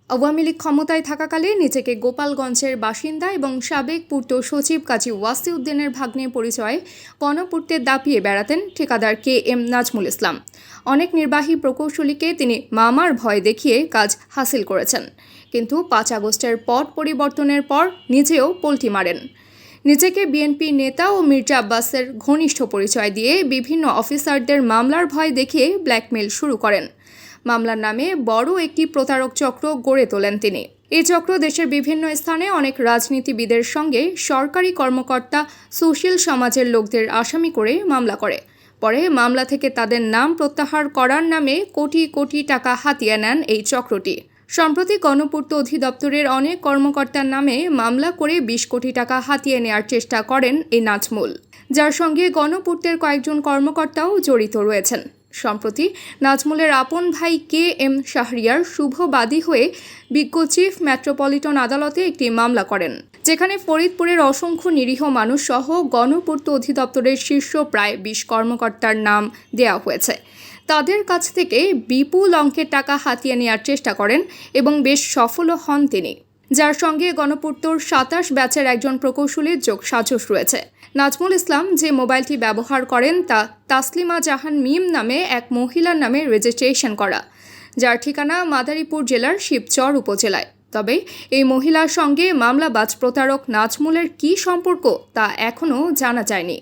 আওয়ামী লীগ ক্ষমতায় থাকাকালে নিজেকে গোপালগঞ্জের বাসিন্দা এবং সাবেক পূর্ত সচিব কাজী ওয়াসিউদ্দিনের ভাগ্নে পরিচয়ে গণপূর্তে দাপিয়ে বেড়াতেন ঠিকাদার KM নাজমুল ইসলাম। অনেক নির্বাহী প্রকৌশলীকে তিনি মামার ভয় দেখিয়ে কাজ হাসিল করেছেন, কিন্তু 5 আগস্টের পট পরিবর্তনের পর নিজেও পল্টি মারেন। নিজেকে বিএনপি নেতা ও মির্জা আব্বাসের ঘনিষ্ঠ পরিচয় দিয়ে বিভিন্ন অফিসারদের মামলার ভয় দেখিয়ে ব্ল্যাকমেইল শুরু করেন। মামলার নামে বড় একটি প্রতারক চক্র গড়ে তোলেন তিনি। এই চক্র দেশের বিভিন্ন স্থানে অনেক রাজনীতিবিদের সঙ্গে সরকারি কর্মকর্তা, সুশীল সমাজের লোকদের আসামি করে মামলা করে। পরে মামলা থেকে তাদের নাম প্রত্যাহার করার নামে কোটি কোটি টাকা হাতিয়ে নেন এই চক্রটি। সম্প্রতি গণপূর্ত অধিদপ্তরের অনেক কর্মকর্তার নামে মামলা করে 20 কোটি টাকা হাতিয়ে নেওয়ার চেষ্টা করেন এই নাজমুল, যার সঙ্গে গণপূর্তের কয়েকজন কর্মকর্তাও জড়িত রয়েছেন। সম্প্রতি নাজমুলের আপন ভাই KM শাহরিয়ার শুভ বাদী হয়ে বিজ্ঞ চিফ মেট্রোপলিটন আদালতে একটি মামলা করেন, যেখানে ফরিদপুরের অসংখ্য নিরীহ মানুষ সহ গণপূর্ত অধিদপ্তরের শীর্ষ প্রায় 20 কর্মকর্তার নাম দেওয়া হয়েছে। তাদের কাছ থেকে বিপুল অঙ্কের টাকা হাতিয়ে নেওয়ার চেষ্টা করেন এবং বেশ সফলও হন তিনি, যার সঙ্গে গণপূর্তর 27 ব্যাচের একজন প্রকৌশলীর যোগসাজশ রয়েছে। নাজমুল ইসলাম যে মোবাইলটি ব্যবহার করেন তা তাসলিমা জাহান মিম নামে এক মহিলার নামে রেজিস্ট্রেশন করা, যার ঠিকানা মাদারীপুর জেলার শিবচর উপজেলায়। তবে এই মহিলার সঙ্গে মামলাবাজ প্রতারক নাজমুলের কী সম্পর্ক তা এখনও জানা যায়নি।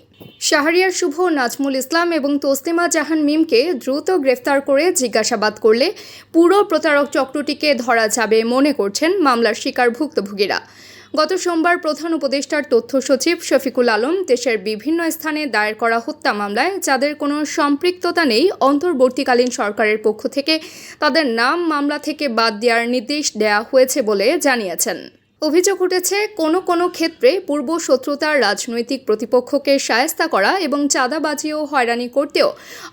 শাহরিয়ার শুভ, নাজমুল ইসলাম এবং তসলিমা জাহান মিমকে দ্রুত গ্রেফতার করে জিজ্ঞাসাবাদ করলে পুরো প্রতারক চক্রটিকে ধরা যাবে মনে করছেন মামলার শিকার ভুক্তভোগীরা। গত সোমবার প্রধান উপদেষ্টার তথ্য সচিব শফিকুল আলম দেশের বিভিন্ন স্থানে দায়ের করা হত্যা মামলায় যাদের কোনো সম্পৃক্ততা নেই, অন্তর্বর্তীকালীন সরকারের পক্ষ থেকে তাদের নাম মামলা থেকে বাদ দেওয়ার নির্দেশ দেওয়া হয়েছে বলে জানিয়েছেন। অভিযোগ উঠেছে কোনো ক্ষেত্রে পূর্ব শত্রুতার রাজনৈতিক প্রতিপক্ষকে শায়েস্তা করা এবং চাঁদাবাজি ও হয়রানি করতেও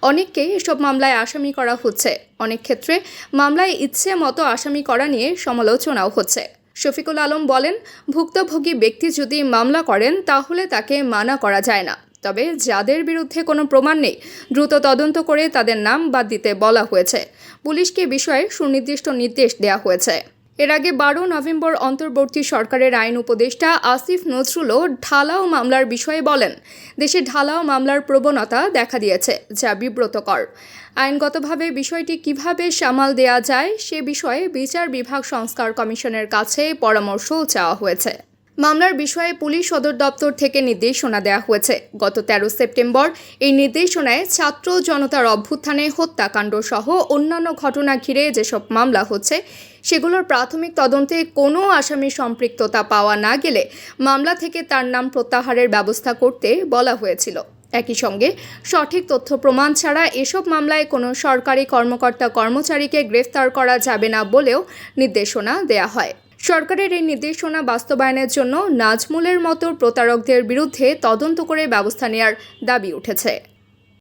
অনেককে এসব মামলায় আসামি করা হচ্ছে। অনেক ক্ষেত্রে মামলায় ইচ্ছে মতো আসামি করা নিয়ে সমালোচনাও হচ্ছে। শফিকুল আলম বলেন, ভুক্তভোগী ব্যক্তি যদি মামলা করেন তাহলে তাকে মানা করা যায় না, তবে যাদের বিরুদ্ধে কোনো প্রমাণ নেই দ্রুত তদন্ত করে তাদের নাম বাদ দিতে বলা হয়েছে। পুলিশকে বিষয়ে সুনির্দিষ্ট নির্দেশ দেওয়া হয়েছে। এর আগে 12 নভেম্বর অন্তর্বর্তী সরকারের আইন উপদেষ্টা আসিফ নজরুলও ঢালাও মামলার বিষয়ে বলেন, দেশে ঢালাও মামলার প্রবণতা দেখা দিয়েছে, যা বিব্রতকর। আইনগতভাবে বিষয়টি কিভাবে সামাল দেওয়া যায় সে বিষয়ে বিচার বিভাগ সংস্কার কমিশনের কাছে পরামর্শও চাওয়া হয়েছে। মামলার বিষয়ে পুলিশ সদর দপ্তর থেকে নির্দেশনা দেওয়া হয়েছে। গত 13 সেপ্টেম্বর এই নির্দেশনায় ছাত্র জনতার অভ্যুত্থানে হত্যাকাণ্ড সহ অন্যান্য ঘটনা ঘিরে যেসব মামলা হচ্ছে সেগুলোর প্রাথমিক তদন্তে কোনো আসামির সম্পৃক্ততা পাওয়া না গেলে মামলা থেকে তার নাম প্রত্যাহারের ব্যবস্থা করতে বলা হয়েছিল। একই সঙ্গে সঠিক তথ্য প্রমাণ ছাড়া এসব মামলায় কোনো সরকারি কর্মচারীকে গ্রেফতার করা যাবে না বলেও নির্দেশনা দেওয়া হয়। সরকারের এই নির্দেশনা বাস্তবায়নের জন্য নাজমুলের মতো প্রতারকদের বিরুদ্ধে তদন্ত করে ব্যবস্থা নেওয়ার দাবি উঠেছে।